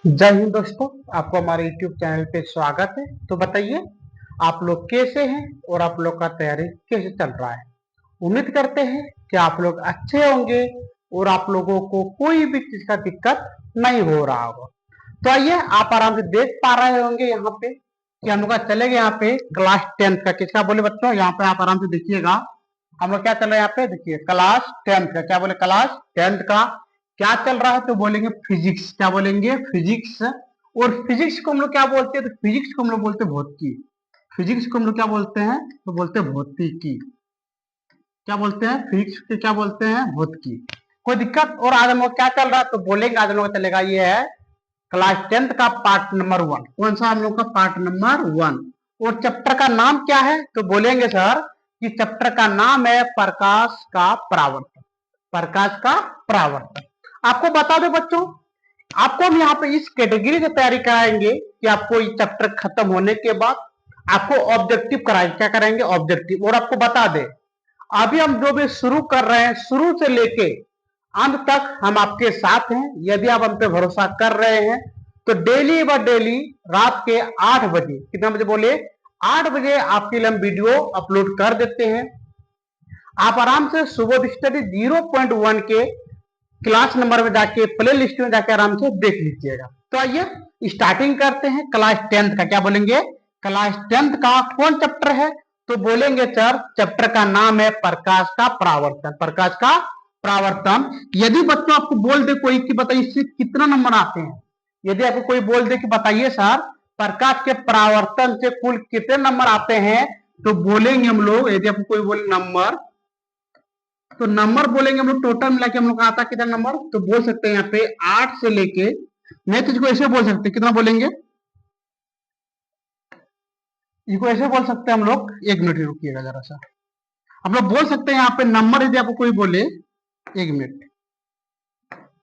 जय हिंद दोस्तों, आपको हमारे YouTube चैनल पे स्वागत है। तो बताइए आप लोग कैसे हैं और आप लोग का तैयारी कैसे चल रहा है। उम्मीद करते हैं कि आप लोग अच्छे होंगे और आप लोगों को कोई भी चीज का दिक्कत नहीं हो रहा होगा। तो आइए, आप आराम से देख पा रहे होंगे यहाँ पे कि हम लोग चलेंगे यहाँ पे क्लास 10th का। किसका बोले बच्चों? यहाँ पे आप आराम से देखिएगा, हम लोग क्या चल रहा है यहाँ पे, देखिए क्लास 10th का। क्या बोले? क्लास 10th का क्या चल रहा है? तो बोलेंगे फिजिक्स। क्या बोलेंगे? फिजिक्स। और फिजिक्स को हम लोग क्या बोलते हैं? तो फिजिक्स को हम लोग बोलते हैं भौतिकी। फिजिक्स को हम लोग क्या बोलते हैं? तो बोलते हैं भौतिकी। क्या बोलते हैं? फिजिक्स के क्या बोलते हैं? भौतिकी। कोई दिक्कत? और आज हम लोग क्या चल रहा है? तो बोलेंगे आज हम लोग चलेगा, ये है क्लास 10th का पार्ट नंबर 1। कौन सा हम लोग का? Part number 1। और चैप्टर का नाम क्या है? तो बोलेंगे सर कि चैप्टर का नाम है प्रकाश का परावर्तन। प्रकाश का परावर्तन। आपको बता दो बच्चों, आपको हम यहाँ पे इस कैटेगरी की तैयारी कराएंगे कि आपको ये चैप्टर खत्म होने के बाद आपको ऑब्जेक्टिव कराएंगे। क्या कराएंगे? ऑब्जेक्टिव। और आपको बता दे, अभी हम जो भी शुरू कर रहे हैं, शुरू से लेके अंत तक हम आपके साथ हैं। यदि आप हम पे भरोसा कर रहे हैं तो डेली व डेली रात के 8 बजे, कितना बजे बोले? 8 बजे आपके लिए हम वीडियो अपलोड कर देते हैं। आप आराम से सुबोध स्टडी 0.1 के क्लास नंबर में जाके प्ले लिस्ट में जाके आराम से देख लीजिएगा। तो आइए स्टार्टिंग करते हैं क्लास 10th का। क्या बोलेंगे? क्लास 10th का कौन चैप्टर है? तो बोलेंगे सर चैप्टर का नाम है प्रकाश का परावर्तन। प्रकाश का परावर्तन। यदि बच्चों आपको बोल दे कोई कि बताइए इससे कितना नंबर आते हैं, यदि आपको कोई बोल दे कि बताइए सर प्रकाश के परावर्तन से कुल कितने नंबर आते हैं, तो बोलेंगे हम लोग, यदि आपको कोई बोले नंबर, तो नंबर बोलेंगे हम लोग टोटल मिला के हम लोग का आता कितना नंबर, तो बोल सकते हैं यहाँ पे 8 से लेके, नहीं तो इसको ऐसे बोल सकते हैं, कितना बोलेंगे? इसको ऐसे बोल सकते हैं हम लोग, एक मिनट रुकिएगा जरा सा। हम लोग बोल सकते हैं यहाँ पे नंबर, यदि आपको कोई बोले, एक मिनट,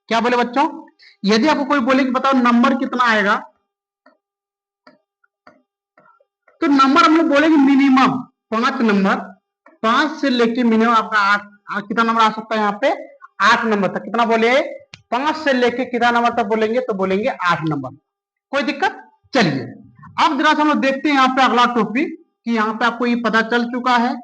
क्या बोले बच्चों? यदि आपको कोई बोले कि बताओ नंबर कितना आएगा, तो नंबर हम लोग बोलेंगे मिनिमम 5 नंबर। 5 से लेके मिनिमम आपका 8, कितना नंबर आ सकता है यहाँ पे? 8 नंबर तक। कितना बोले? 5 से लेके कितना नंबर तक बोलेंगे? तो बोलेंगे 8 नंबर। कोई दिक्कत? चलिए अब जरा हम लोग देखते हैं यहाँ पे अगला टॉपिक, कि यहाँ पे आपको ये पता चल चुका है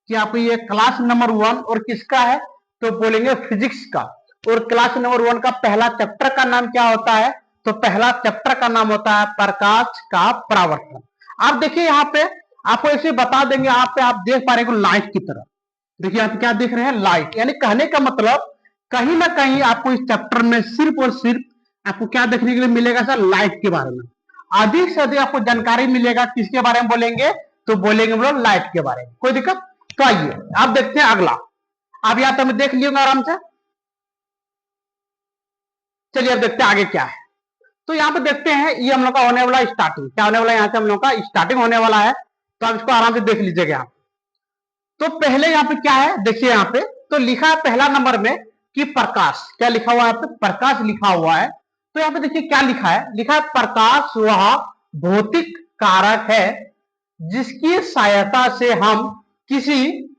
कि आपको ये क्लास नंबर 1 और किसका है, तो बोलेंगे फिजिक्स का। और क्लास नंबर 1 का पहला चैप्टर का नाम क्या होता है? तो पहला चैप्टर का नाम होता है प्रकाश का परावर्तन। आप देखिए यहाँ पे आपको ऐसे बता देंगे, यहाँ पे आप देख पा रहे हो लाइट की तरह। देखिए आप क्या देख रहे हैं? लाइट। यानी कहने का मतलब कहीं ना कहीं आपको इस चैप्टर में सिर्फ और सिर्फ आपको क्या देखने के लिए मिलेगा सर? लाइट के बारे में। अधिक से अधिक आपको जानकारी मिलेगा। किसके बारे में बोलेंगे? तो बोलेंगे हम लोग लाइट के बारे में। कोई दिक्कत? तो आइए आप देखते हैं अगला। आप यहाँ तो मैं देख लिया आराम से। चलिए अब देखते हैं आगे क्या है। तो यहाँ पे देखते हैं, ये हम लोग का होने वाला स्टार्टिंग। क्या होने वाला है? यहाँ से हम लोग का स्टार्टिंग होने वाला है। तो आप इसको आराम से देख लीजिएगा यहाँ। तो पहले यहाँ पे क्या है? देखिए यहाँ पे तो लिखा है पहला नंबर में कि प्रकाश। क्या लिखा हुआ है यहाँ पे? प्रकाश लिखा हुआ है। तो यहाँ पे देखिए क्या लिखा है? लिखा है प्रकाश वह भौतिक कारक है जिसकी सहायता से हम किसी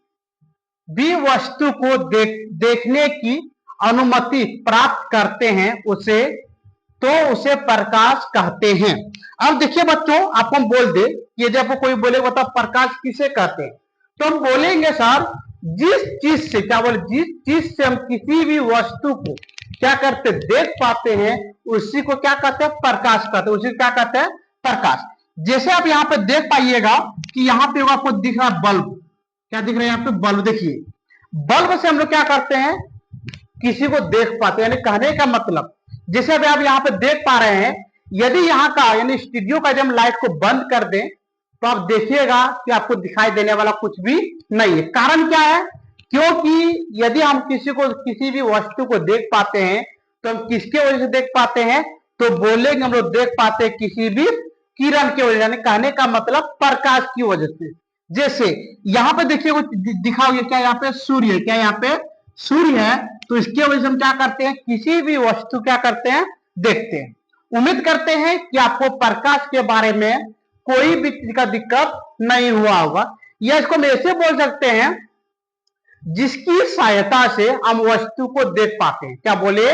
भी वस्तु को देखने की अनुमति प्राप्त करते हैं, उसे प्रकाश कहते हैं। अब देखिए बच्चों, आपको हम बोल दे, ये जब कोई बोले बता प्रकाश किसे कहते हैं, तो हम बोलेंगे सर जिस चीज से, क्या बोले, जिस चीज से हम किसी भी वस्तु को क्या करते, देख पाते हैं, उसी को क्या कहते हैं? प्रकाश कहते हैं। उसी को क्या कहते हैं? प्रकाश। जैसे आप यहाँ पे देख पाइएगा कि यहाँ पे आपको दिख रहा है बल्ब। क्या दिख रहा है यहाँ पे? बल्ब। देखिए बल्ब से हम लोग क्या करते हैं? किसी को देख पाते हैं। यानी कहने का मतलब, जैसे अभी आप यहाँ पे देख पा रहे हैं, यदि यहाँ का यानी स्टूडियो का जब लाइट को बंद कर दें तो आप देखिएगा कि आपको दिखाई देने वाला कुछ भी नहीं है। कारण क्या है? क्योंकि यदि हम किसी भी वस्तु को देख पाते हैं तो हम किसके वजह से देख पाते हैं? तो बोलेंगे हम लोग देख पाते हैं किसी भी किरण की वजह, यानी कहने का मतलब प्रकाश की वजह से। जैसे यहाँ पे देखिए कुछ दिखा हुआ है, क्या यहाँ पे? सूर्य। क्या यहाँ पे? सूर्य है। तो इसकी वजह से हम क्या करते हैं? किसी भी वस्तु क्या करते हैं? देखते हैं। उम्मीद करते हैं कि आपको प्रकाश के बारे में कोई भी चीज का दिक्कत नहीं हुआ होगा। या इसको हम ऐसे बोल सकते हैं जिसकी सहायता से हम वस्तु को देख पाते हैं। क्या बोले?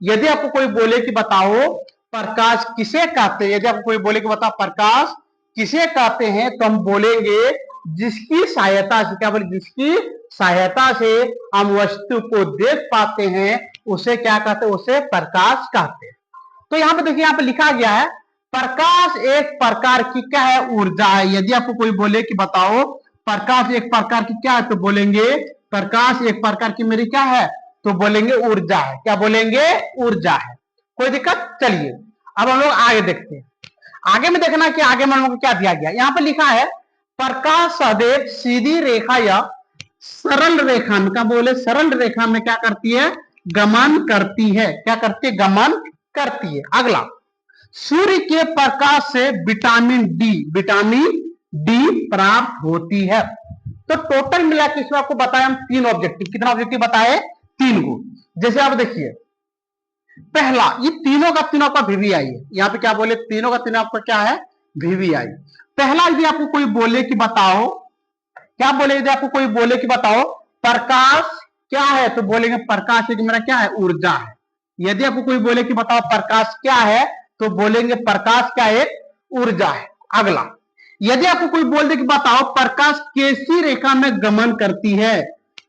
यदि आपको कोई बोले कि बताओ प्रकाश किसे कहते हैं, यदि आपको कोई बोले कि बताओ प्रकाश किसे कहते हैं, तो हम बोलेंगे जिसकी सहायता से, क्या बोले, जिसकी सहायता से हम वस्तु को देख पाते हैं उसे क्या कहते हैं? उसे प्रकाश कहते हैं। तो यहाँ पे देखिए, यहाँ पे लिखा गया है प्रकाश एक प्रकार की क्या है? ऊर्जा है। यदि आपको कोई बोले कि बताओ प्रकाश एक प्रकार की क्या है, तो बोलेंगे प्रकाश एक प्रकार की मेरी क्या है? तो बोलेंगे ऊर्जा है। क्या बोलेंगे? ऊर्जा है। कोई दिक्कत? चलिए अब हम लोग आगे देखते हैं। आगे में देखना कि आगे में हम लोग को क्या दिया गया। यहाँ पे लिखा है प्रकाश सदैव सीधी रेखा या सरल रेखा में, क्या बोले, सरल रेखा में क्या करती है? गमन करती है। क्या करती है? गमन करती है। अगला, सूर्य के प्रकाश से विटामिन डी प्राप्त होती है। तो टोटल मिला के इसमें आपको बताया हम 3 ऑब्जेक्टिव। कितना ऑब्जेक्टिव बताए? 3 को। जैसे आप देखिए, पहला, ये तीनों का तीनों आपका वीवीआई है। यहाँ पे क्या बोले? तीनों का तीनों आपका क्या है? वीवीआई। पहला, यदि आपको कोई बोले कि बताओ, क्या बोले? यदि आपको कोई बोले कि बताओ प्रकाश क्या है, तो बोलेंगे प्रकाश एक मेरा क्या है? ऊर्जा है। यदि आपको कोई बोले कि बताओ प्रकाश क्या है, तो बोलेंगे प्रकाश क्या है? ऊर्जा है। अगला, यदि आपको कोई बोल दे कि बताओ प्रकाश कैसी रेखा में गमन करती है,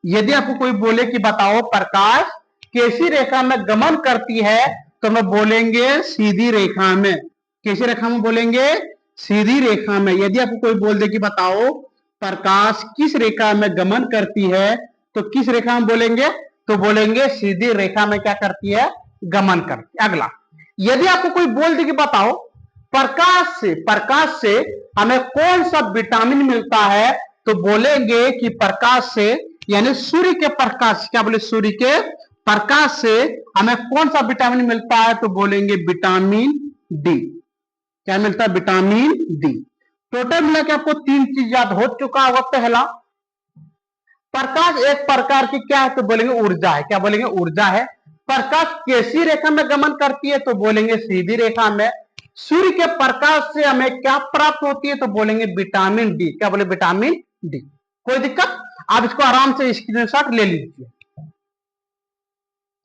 यदि आपको कोई बोले कि बताओ प्रकाश कैसी रेखा में गमन करती है, तो हम बोलेंगे सीधी रेखा में। कैसी रेखा में? बोलेंगे सीधी रेखा में। यदि आपको कोई बोल दे कि बताओ प्रकाश किस रेखा में गमन करती है, तो किस रेखा में बोलेंगे? तो बोलेंगे सीधी रेखा में क्या करती है? गमन करती है। अगला, यदि आपको कोई बोल दे कि बताओ प्रकाश से हमें कौन सा विटामिन मिलता है, तो बोलेंगे कि प्रकाश से, यानी सूर्य के प्रकाश, क्या बोले, सूर्य के प्रकाश से हमें कौन सा विटामिन मिलता है, तो बोलेंगे विटामिन डी। क्या मिलता है? Vitamin D. टोटल मिला के आपको 3 चीज याद हो चुका होगा। पहला, प्रकाश एक प्रकार की क्या है, तो बोलेंगे ऊर्जा है। क्या बोलेंगे? ऊर्जा है। प्रकाश कैसी रेखा में गमन करती है, तो बोलेंगे सीधी रेखा में। सूर्य के प्रकाश से हमें क्या प्राप्त होती है, तो बोलेंगे विटामिन डी। क्या बोले? Vitamin D. कोई दिक्कत? आप इसको आराम से स्क्रीनशॉट ले लीजिए,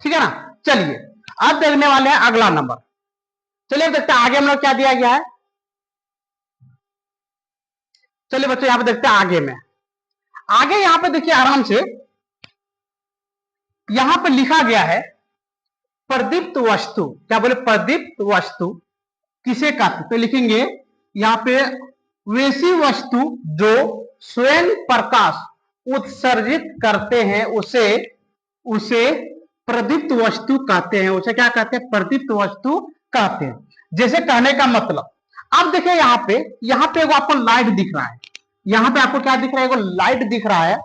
ठीक है ना। चलिए अब देखने वाले हैं अगला नंबर। चलिए देखते हैं आगे हम लोग क्या दिया गया है। चलिए बच्चों, यहां पे देखते हैं आगे में। आगे यहां पे देखिए आराम से, यहां पे लिखा गया है प्रदीप्त वस्तु। क्या बोले? प्रदीप्त वस्तु किसे कहते? तो लिखेंगे यहां पे वैसी वस्तु जो स्वयं प्रकाश उत्सर्जित करते हैं उसे प्रदीप्त वस्तु कहते हैं। उसे क्या कहते हैं? प्रदीप्त वस्तु कहते हैं। जैसे कहने का मतलब, अब देखिए यहाँ पे एगो आपको लाइट दिख रहा है। यहाँ पे आपको क्या दिख रहा है? एगो लाइट दिख रहा है।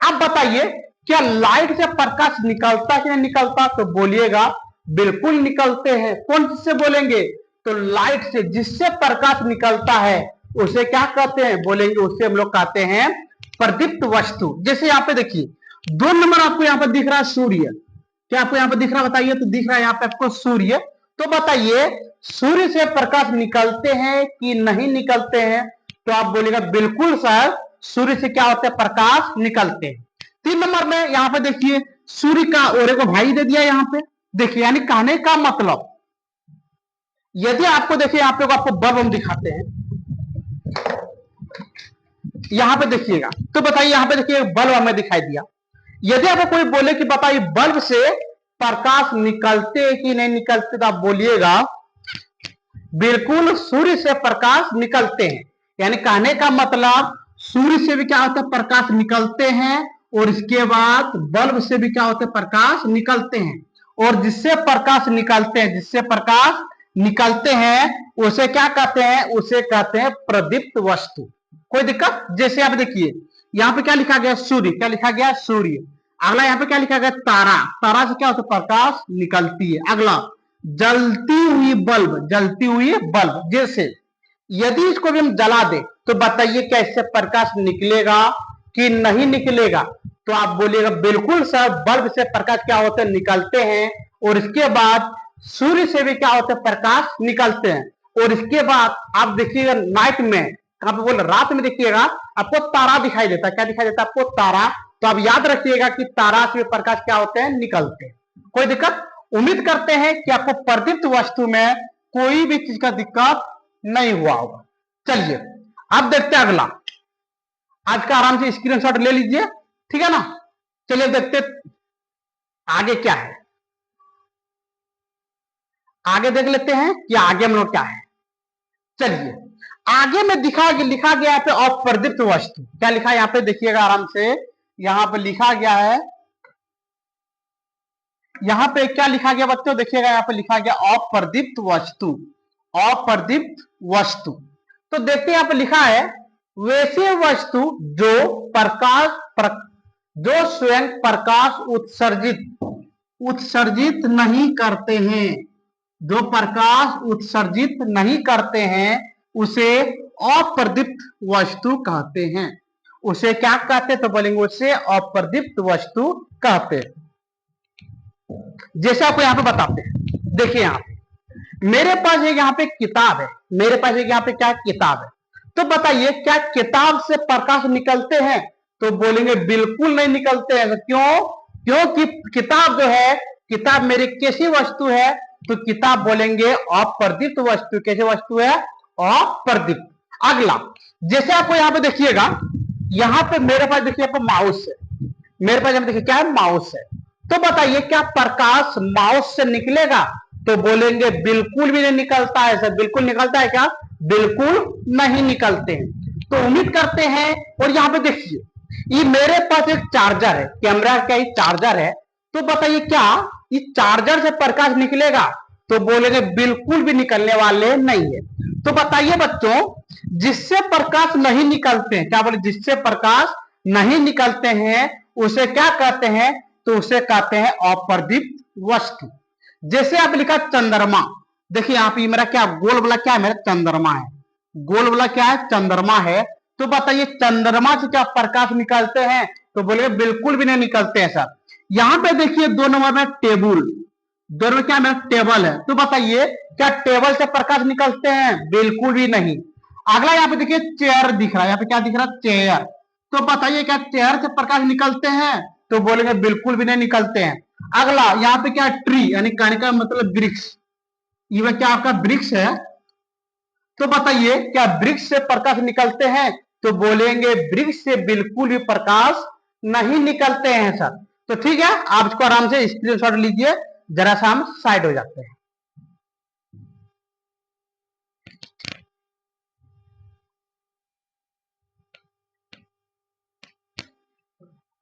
अब बताइए क्या लाइट से प्रकाश निकलता है कि नहीं निकलता? तो बोलिएगा बिल्कुल निकलते हैं। कौन से बोलेंगे? तो लाइट से जिससे प्रकाश निकलता है उसे क्या कहते हैं? बोलेंगे उसे हम लोग कहते हैं प्रदीप्त वस्तु। जैसे यहाँ पे देखिए 2 नंबर आपको यहाँ पे दिख रहा है सूर्य। क्या आपको यहाँ पे दिख रहा है? बताइए। तो दिख रहा है यहाँ पे आपको सूर्य। तो बताइए सूर्य से प्रकाश निकलते हैं कि नहीं निकलते हैं? तो आप बोलेगा बिल्कुल सर, सूर्य से क्या होता है? प्रकाश निकलते हैं। 3 नंबर में यहाँ पे देखिए सूर्य का और को भाई दे दिया यहाँ पे। देखिए यानी कहने का मतलब, यदि आपको देखिए यहाँ पे आपको बल्ब हम दिखाते हैं, यहाँ पे देखिएगा, तो बताइए यहाँ पे देखिए बल्ब हमें दिखाई दिया। यदि आपको कोई बोले कि बताइए बल्ब से प्रकाश निकलते हैं कि नहीं निकलते, तो आप बोलिएगा बिल्कुल सूर्य से प्रकाश निकलते हैं। यानी कहने का मतलब सूर्य से भी क्या होता है? प्रकाश निकलते हैं। और इसके बाद बल्ब से भी क्या होता है? प्रकाश निकलते हैं। और जिससे प्रकाश निकलते हैं उसे क्या कहते हैं? उसे कहते हैं प्रदीप्त वस्तु। कोई दिक्कत? जैसे आप देखिए यहाँ पे क्या लिखा गया? सूर्य। क्या लिखा गया? सूर्य। अगला यहाँ पे क्या लिखा गया? तारा। तारा से क्या होता है? प्रकाश निकलती है। अगला जलती हुई बल्ब। जैसे यदि इसको भी हम जला दे तो बताइए क्या इससे प्रकाश निकलेगा कि नहीं निकलेगा? तो आप बोलिएगा बिल्कुल सर, बल्ब से प्रकाश क्या होते हैं? निकलते हैं। और इसके बाद सूर्य से भी क्या होते हैं? प्रकाश निकलते हैं। और इसके बाद आप देखिएगा नाइट में, कहां पे बोल, रात में देखिएगा आपको तारा दिखाई देता है। क्या दिखाई देता है आपको? तारा। तो आप याद रखिएगा कि तारा से प्रकाश क्या होते हैं, निकलते हैं। कोई दिक्कत? उम्मीद करते हैं कि आपको प्रदीप्त वस्तु में कोई भी चीज का दिक्कत नहीं हुआ होगा। चलिए अब देखते हैं अगला। आज का आराम से स्क्रीनशॉट ले लीजिए, ठीक है ना। चलिए देखते आगे क्या है। आगे देख लेते हैं कि आगे हम लोग क्या है। चलिए आगे में लिखा गया यहाँ पे अप्रदीप्त वस्तु। क्या लिखा है यहाँ पे, देखिएगा आराम से। यहाँ पे लिखा गया है, यहाँ पे क्या लिखा गया बच्चों, देखिएगा यहाँ पे लिखा गया अप्रदीप्त वस्तु। अप्रदीप्त वस्तु, तो देखते यहाँ पे लिखा है वैसे वस्तु जो जो स्वयं प्रकाश उत्सर्जित नहीं करते हैं, जो प्रकाश उत्सर्जित नहीं करते हैं उसे अप्रदीप्त वस्तु कहते हैं। उसे क्या कहते हैं, तो बोलेंगे उसे अप्रदीप्त वस्तु कहते हैं। जैसे आपको यहाँ पे बताते हैं, देखिए यहाँ पे मेरे पास एक यहाँ पे किताब है, मेरे पास एक यहाँ पे क्या किताब है। तो बताइए क्या किताब से प्रकाश निकलते हैं, तो बोलेंगे बिल्कुल नहीं निकलते हैं। क्यों? क्योंकि किताब जो है, किताब मेरी कैसी वस्तु है, तो किताब बोलेंगे अप्रदीप्त वस्तु। कैसी वस्तु है? अप्रदीप्त। अगला जैसे आपको यहाँ पे देखिएगा, यहाँ पे मेरे पास देखिए यहाँ पे माउस है, मेरे पास यहाँ पे देखिए क्या है, माउस है। तो बताइए क्या प्रकाश माउस से निकलेगा, तो बोलेंगे बिल्कुल भी नहीं निकलता है सर। बिल्कुल निकलता है क्या? बिल्कुल नहीं निकलते हैं। तो उम्मीद करते हैं। और यहाँ पे देखिए ये मेरे पास एक चार्जर है, कैमरा का ही चार्जर है। तो बताइए क्या इस चार्जर से प्रकाश निकलेगा, तो बोलेंगे बिल्कुल भी निकलने वाले नहीं है। तो बताइए बच्चों, जिससे प्रकाश नहीं निकलते हैं, क्या बोले, जिससे प्रकाश नहीं निकलते हैं उसे क्या कहते हैं, तो उसे कहते हैं अप्रदीप्त वस्तु। जैसे आप लिखा चंद्रमा, देखिए यहाँ पे मेरा क्या गोल वाला क्या है, मेरा चंद्रमा है। गोल वाला क्या है, चंद्रमा है। तो बताइए चंद्रमा से क्या प्रकाश निकलते हैं, तो बोले बिल्कुल भी नहीं निकलते हैं सर। यहाँ पे देखिए 2 नंबर में टेबल, दोनों क्या मेरा टेबल है। तो बताइए क्या टेबल से प्रकाश निकलते हैं, बिल्कुल भी नहीं। अगला यहाँ पे देखिए चेयर दिख रहा है, यहाँ पे क्या दिख रहा है, चेयर। तो बताइए क्या चेयर से प्रकाश निकलते हैं, तो बोलेंगे बिल्कुल भी नहीं निकलते हैं। अगला यहाँ पे क्या ट्री, यानी कहने का मतलब वृक्ष, ये क्या आपका वृक्ष है। तो बताइए क्या वृक्ष से प्रकाश निकलते हैं, तो बोलेंगे वृक्ष से बिल्कुल भी प्रकाश नहीं निकलते हैं सर। तो ठीक है, आप इसको आराम से स्क्रीनशॉट लीजिए। जरा सा हम साइड हो जाते हैं।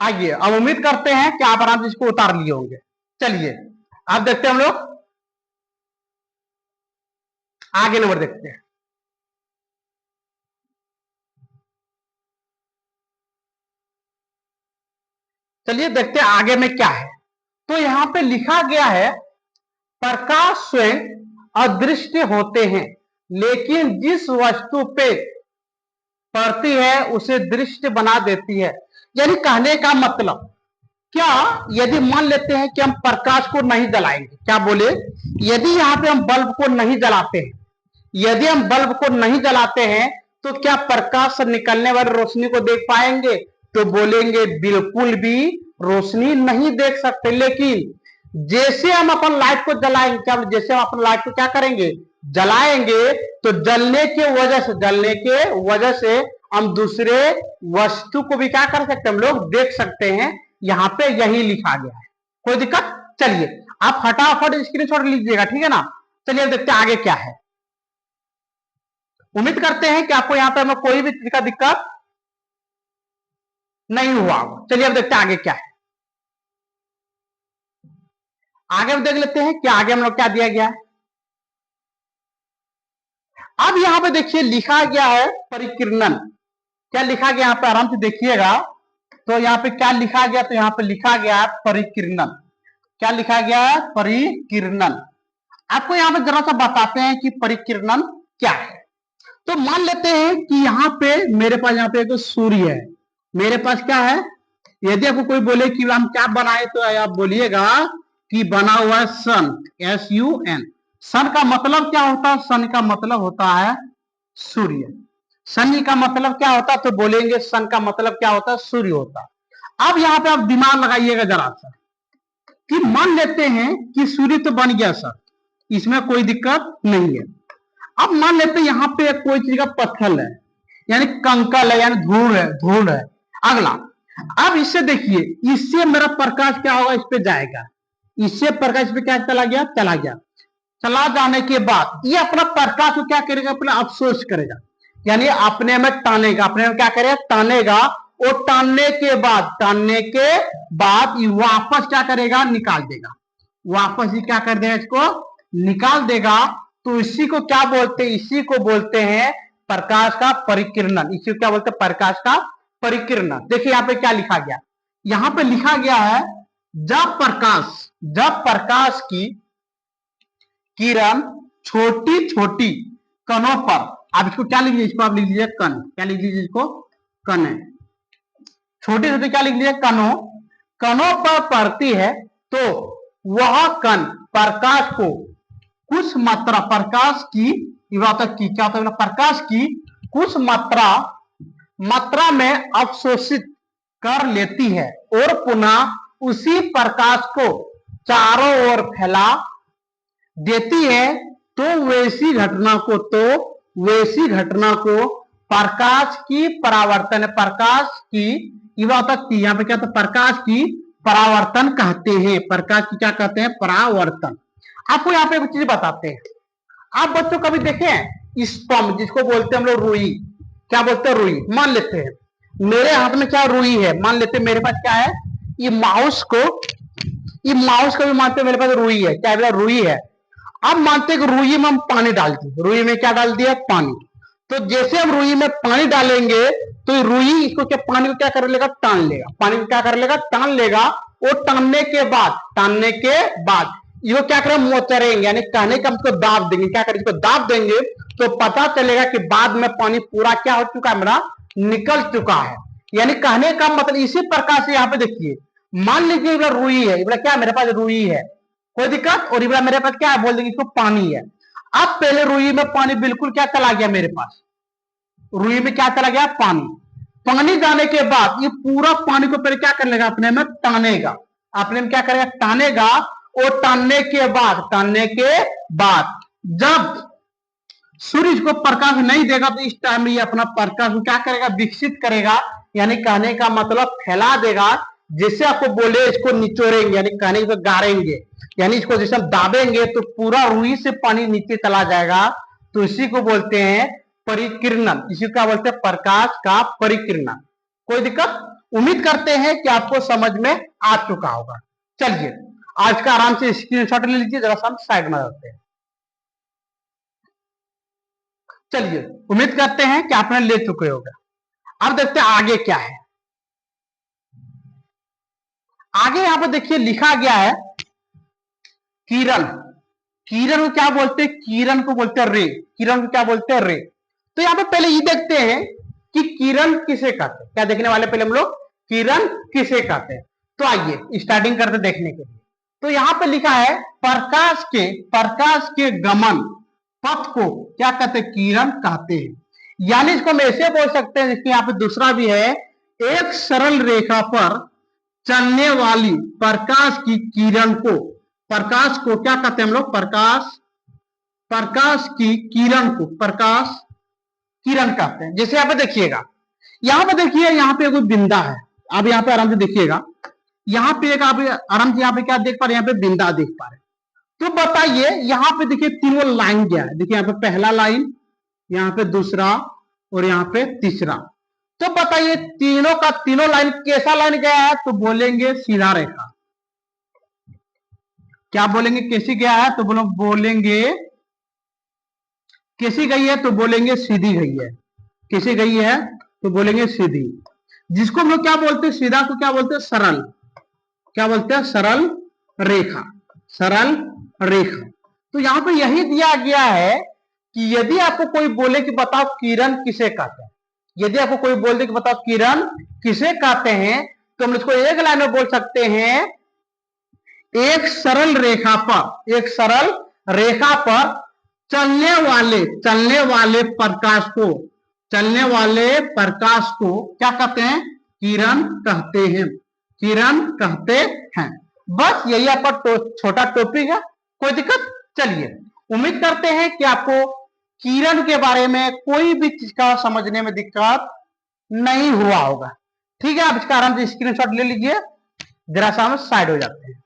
आइए अब उम्मीद करते हैं कि आप आराम से इसको उतार लिए होंगे। चलिए अब देखते हैं हम लोग आगे नंबर देखते हैं। चलिए देखते हैं आगे में क्या है। तो यहां पे लिखा गया है प्रकाश स्वयं अदृश्य होते हैं, लेकिन जिस वस्तु पे पड़ती है उसे दृश्य बना देती है। यानी कहने का मतलब क्या, यदि मान लेते हैं कि हम प्रकाश को नहीं जलाएंगे, क्या बोले, यदि यहाँ पे हम बल्ब को नहीं जलाते हैं, यदि हम बल्ब को नहीं जलाते हैं तो क्या प्रकाश से निकलने वाली रोशनी को देख पाएंगे, तो बोलेंगे बिल्कुल भी रोशनी नहीं देख सकते। लेकिन जैसे हम अपन लाइट को जलाएंगे, क्या जैसे हम अपन लाइट को क्या करेंगे, जलाएंगे, तो जलने के वजह से हम दूसरे वस्तु को भी क्या कर सकते हैं, हम लोग देख सकते हैं। यहाँ पे यही लिखा गया है, कोई दिक्कत? चलिए आप फटाफट स्क्रीनशॉट लीजिएगा, ठीक है ना। चलिए देखते हैं आगे क्या है। उम्मीद करते हैं कि आपको यहाँ पे हमें कोई भी चीज का दिक्कत नहीं हुआ। चलिए अब देखते हैं आगे क्या है। आगे हम देख लेते हैं कि आगे हम लोग क्या दिया गया है। अब यहाँ पे देखिए लिखा गया है परिकिरणन। क्या लिखा गया यहाँ पे, आराम से देखिएगा। तो यहाँ पे क्या लिखा गया, तो यहाँ पे लिखा गया है परिकिरणन। क्या लिखा गया है, परिकिरणन। आपको यहाँ पे जरा सा बताते हैं कि परिकिरणन क्या है। तो मान लेते हैं कि यहाँ पे मेरे पास यहाँ पे एक सूर्य है, मेरे पास क्या है। यदि आपको कोई बोले कि हम क्या बनाए, तो आप बोलिएगा कि बना हुआ है सन, SUN। सन का मतलब क्या होता है, सन का मतलब होता है सूर्य। सन का मतलब क्या होता है, तो बोलेंगे सन का मतलब क्या होता है, सूर्य होता है। अब यहाँ पे आप दिमाग लगाइएगा जरा सा कि मान लेते हैं कि सूर्य तो बन गया सर, इसमें कोई दिक्कत नहीं है। अब मान लेते हैं यहाँ पे कोई चीज का पत्थर है, यानी कंकल है, यानी धूल है। अगला, अब इससे देखिए, इससे मेरा प्रकाश क्या होगा, इस पे जाएगा, इससे प्रकाश पे क्या चला गया, चला जाने के बाद ये अपना प्रकाश को क्या करेगा, अपना अफसोस करेगा, यानी अपने में टानेगा, अपने में क्या करेगा, टानेगा। और टानने के बाद ये वापस क्या करेगा, निकाल देगा, वापस ही क्या कर देगा, इसको निकाल देगा। तो इसी को क्या बोलते हैं, इसी को बोलते हैं प्रकाश का परिकिरणन। इसी को क्या बोलते हैं, प्रकाश का परिकिरणन। देखिए यहाँ पे क्या लिखा गया, यहाँ पे लिखा गया है जब प्रकाश की किरण छोटी छोटी कणों पर, आप इसको क्या लिख लीजिए, इसको आप लिख लीजिए कण, क्या लिख लीजिए, इसको कण है, छोटे छोटे क्या लिख लीजिए, कणों पर पड़ती है, तो वह कण प्रकाश को कुछ मात्रा, प्रकाश की क्या होता है, प्रकाश की कुछ मात्रा में अवशोषित कर लेती है और पुनः उसी प्रकाश को चारों ओर फैला देती है। तो वैसी घटना को प्रकाश की परावर्तन, प्रकाश की यहाँ पे क्या, तो प्रकाश की परावर्तन कहते हैं, प्रकाश की क्या कहते हैं, परावर्तन। आपको यहाँ पे एक चीज बताते हैं, आप बच्चों कभी देखे स्पम, जिसको बोलते हैं हम लोग रुई, क्या बोलते हैं, रुई। मान लेते हैं मेरे हाथ में क्या रुई है, मान लेते हैं मेरे पास क्या है, ये माउस को भी मानते हैं मेरे पास रुई है, क्या है, रुई है। अब मानते हैं कि रुई में हम पानी डाल दिए, रुई में क्या डाल दिया, पानी। तो जैसे हम रुई में पानी डालेंगे तो रुई इसको क्या, पानी को क्या कर लेगा, तान लेगा, पानी को क्या कर लेगा, तान लेगा। और तानने के बाद ये क्या करें, मोचरेंगे, यानी कहने का हमको दाब देंगे, क्या करें, इसको दाब देंगे, तो पता चलेगा कि बाद में पानी पूरा क्या हो चुका है, मेरा निकल चुका है। यानी कहने का मतलब इसी प्रकार से यहाँ पे देखिए, मान लीजिए रुई है, क्या मेरे पास रुई है, कोई दिक्कत, और इबरा मेरे पास क्या है, बोल देंगे इसको पानी है। अब पहले रुई में पानी बिल्कुल क्या चला गया, मेरे पास रुई में क्या चला गया, पानी जाने के बाद ये पूरा पानी को पहले क्या कर लेगा, अपने में तानेगा, अपने में क्या करेगा, तानेगा। और तानने के बाद जब सूर्य को प्रकाश नहीं देगा तो इस टाइम में ये अपना प्रकाश क्या करेगा, विकसित करेगा, यानी कहने का मतलब फैला देगा। जैसे आपको बोले इसको निचोड़ेंगे, यानी कहने को गाड़ेंगे, यानी इसको जैसे हम दाबेंगे तो पूरा रुई से पानी नीचे चला जाएगा। तो इसी को बोलते हैं परिकिरणन, इसी को बोलते हैं प्रकाश का परिकिरणन। कोई दिक्कत, उम्मीद करते हैं कि आपको समझ में आ चुका होगा। चलिए आज का आराम से स्क्रीनशॉट ले लीजिए, जरा सा हम साइड में रखते हैं। चलिए उम्मीद करते हैं कि आपने ले चुके होगा। अब देखते हैं आगे क्या है। आगे यहां पर देखिए लिखा गया है किरण को क्या बोलते हैं, किरण को बोलते हैं रे, किरण को क्या बोलते हैं, रे। तो यहां पे पहले ये देखते हैं कि किरण किसे कहते हैं, क्या देखने वाले पहले हम लोग, किरण किसे कहते हैं। तो आइए स्टार्टिंग करते देखने के लिए। तो यहां पे लिखा है प्रकाश के गमन पथ को क्या कहते हैं, किरण कहते हैं। यानी इसको हम ऐसे बोल सकते हैं, जिसके यहाँ पे दूसरा भी है, एक सरल रेखा पर चलने वाली प्रकाश की किरण को, प्रकाश को क्या कहते हैं हम लोग, प्रकाश की किरण को प्रकाश किरण कहते हैं। जैसे यहाँ पे देखिएगा, यहाँ पे देखिए, यहाँ पे कोई बिंदा है, आप यहाँ पे आराम से देखिएगा, यहाँ पे एक आप आराम से यहाँ पे क्या देख पा रहे हैं, यहाँ पे बिंदा देख पा रहे हैं। तो बताइए यहाँ पे देखिए तीनों लाइन क्या है, देखिए यहाँ पे पहला लाइन, यहाँ पे दूसरा और यहाँ पे तीसरा। तो बताइए तीनों लाइन कैसा लाइन गया है, तो बोलेंगे सीधा रेखा। क्या बोलेंगे, कैसी गया है, तो बोलेंगे कैसी गई है, तो बोलेंगे सीधी गई है। कैसी गई है, तो बोलेंगे सीधी। जिसको हम लोग क्या बोलते हैं, सीधा को क्या बोलते हैं, सरल, क्या बोलते हैं, सरल रेखा, सरल रेखा। तो यहां पे यही दिया गया है कि यदि आपको कोई बोले कि बताओ किरण किसे कहते हैं, यदि आपको कोई बोल दे कि बताओ किरण किसे कहते हैं, तो हम इसको एक लाइन में बोल सकते हैं, एक सरल रेखा पर चलने वाले प्रकाश को क्या कहते हैं, किरण कहते हैं। किरण कहते हैं। बस यही आपका छोटा टॉपिक है, कोई दिक्कत? चलिए, उम्मीद करते हैं कि आपको किरण के बारे में कोई भी चीज का समझने में दिक्कत नहीं हुआ होगा। ठीक है, आप इसका आराम से स्क्रीनशॉट ले लीजिए। जरा सा हम साइड हो जाते हैं।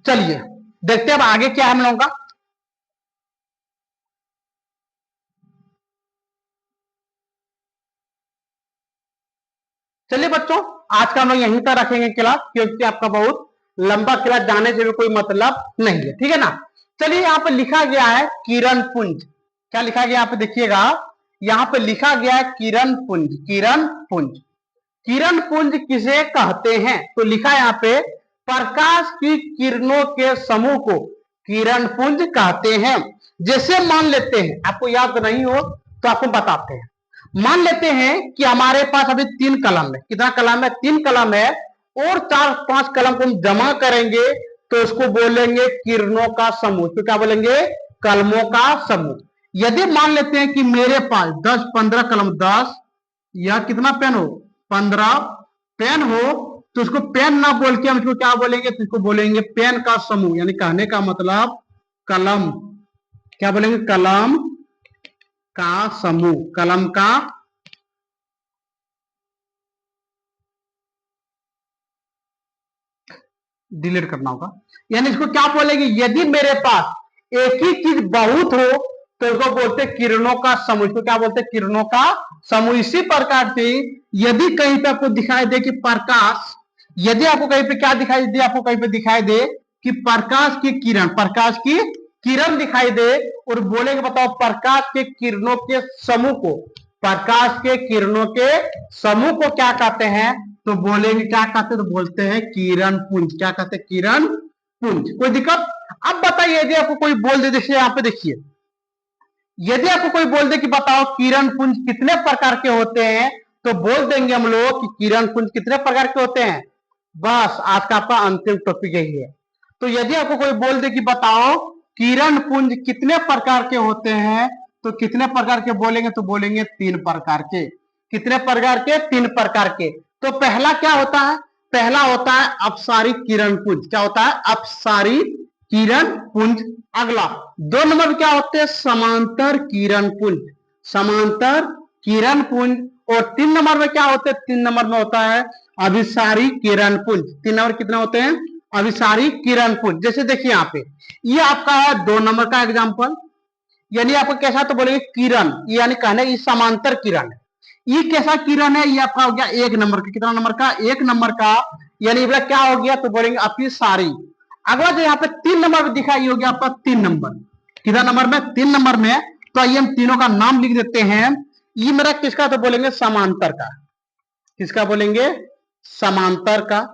चलिए देखते हैं अब आगे क्या है हम लोगों का। चलिए बच्चों, आज का हम लोग यहीं पर रखेंगे क्लास, क्योंकि आपका बहुत लंबा क्लास जाने से भी कोई मतलब नहीं है। ठीक है ना? चलिए, यहाँ पे लिखा गया है किरण पुंज। क्या लिखा गया? यहाँ पे देखिएगा, यहाँ पे लिखा गया है किरण पुंज। किरण पुंज, किरण पुंज किसे कहते हैं? तो लिखा है यहाँ पे, प्रकाश की किरणों के समूह को किरण पुंज कहते हैं। जैसे मान लेते हैं, आपको याद नहीं हो तो आपको बताते हैं। मान लेते हैं कि हमारे पास अभी 3 कलम है। कितना कलम है? 3 कलम है, और 4-5 कलम को हम जमा करेंगे तो उसको बोलेंगे किरणों का समूह। तो क्या बोलेंगे? कलमों का समूह। यदि मान लेते हैं कि मेरे पास 10-15 कलम, 10 या कितना पेन हो, 15 पेन हो, तो उसको पेन ना बोल के हम इसको क्या बोलेंगे? तो इसको बोलेंगे पेन का समूह। यानी कहने का मतलब कलम। क्या बोलेंगे? कलम का समूह। कलम का डिलीट करना होगा। यानी इसको क्या बोलेंगे? यदि मेरे पास एक ही चीज बहुत हो तो इसको बोलते किरणों का समूह। इसको क्या बोलते? किरणों का समूह। इसी प्रकार से यदि कहीं पे आपको दिखाई दे कि प्रकाश, यदि आपको कहीं पे क्या दिखाई दे? आपको कहीं पे दिखाई दे कि प्रकाश की किरण, प्रकाश की किरण दिखाई दे, और बोलेंगे बताओ प्रकाश के किरणों के समूह को, प्रकाश के किरणों के समूह को क्या कहते हैं? तो बोलेंगे क्या कहते हैं? तो बोलते हैं किरण पुंज। क्या कहते हैं? किरण पुंज। कोई दिक्कत? अब बताइए, यदि आपको कोई बोल दे, देखिए यहाँ पे देखिए, यदि आपको कोई बोल दे कि बताओ किरण पुंज कितने प्रकार के होते हैं, तो बोल देंगे हम लोग कि किरण पुंज कितने प्रकार के होते हैं। बस आज का आपका अंतिम टॉपिक यही है। तो यदि आपको कोई बोल दे कि बताओ किरण पुंज कितने प्रकार के होते हैं, तो कितने प्रकार के बोलेंगे? तो बोलेंगे 3 प्रकार के। कितने प्रकार के? 3 प्रकार के। तो पहला क्या होता है? पहला होता है अपसारी किरण पुंज। क्या होता है? अपसारी किरण पुंज। अगला 2 नंबर क्या होते हैं? समांतर किरण पुंज। समांतर किरण पुंज। और 3 नंबर में क्या होते हैं? 3 नंबर में होता है अभिसारी किरण पुंज। 3 नंबर कितने होते हैं? अभिसारी किरण पुंज। जैसे देखिए यहाँ पे, ये आपका है 2 नंबर का एग्जाम्पल। यानी आपको कैसा? तो बोलेंगे किरण, यानी कहने ये समांतर किरण है। ये कैसा किरण है? ये आपका हो गया 1 नंबर का। कितना नंबर का? 1 नंबर का। यानी क्या हो गया? तो बोलेंगे अभिसारी। अगला जो यहाँ पे 3 नंबर में दिखा, ये हो गया आपका 3 नंबर। कितना नंबर में? 3 नंबर में। तो आइए हम तीनों का नाम लिख देते हैं। ये मेरा किसका? तो बोलेंगे समांतर का। किसका बोलेंगे? समांतर का।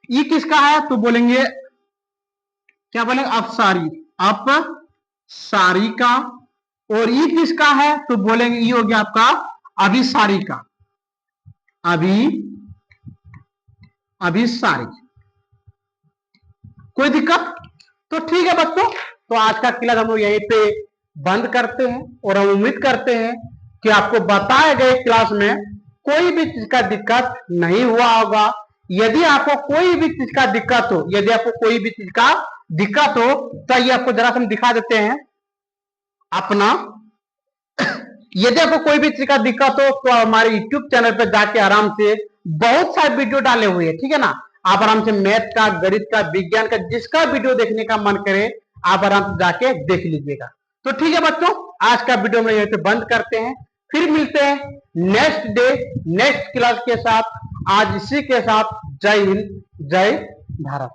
ये किसका है? तो बोलेंगे क्या बोलेंगे? अपसारी। अपसारी का। और ये किसका है? तो बोलेंगे ये हो गया आपका अभिसारी का। अभिसारी। कोई दिक्कत? तो ठीक है बच्चों, तो आज का क्लास हम लोग यहीं पे बंद करते हैं, और हम उम्मीद करते हैं कि आपको बताए गए क्लास में कोई भी चीज का दिक्कत नहीं हुआ होगा। यदि आपको कोई भी चीज का दिक्कत हो, यदि आपको कोई भी चीज का दिक्कत हो, तो ये आपको जरा हम दिखा देते हैं अपना। यदि आपको कोई भी चीज का दिक्कत हो तो हमारे YouTube चैनल पर जाके आराम से बहुत सारे वीडियो डाले हुए हैं। ठीक है ना? आप आराम से मैथ का, गणित का, विज्ञान का, जिसका वीडियो देखने का मन करे आप आराम से जाके देख लीजिएगा। तो ठीक है बच्चों, आज का वीडियो हम यहीं पे बंद करते हैं। फिर मिलते हैं नेक्स्ट डे, नेक्स्ट क्लास के साथ। आज इसी के साथ जय हिंद, जय भारत।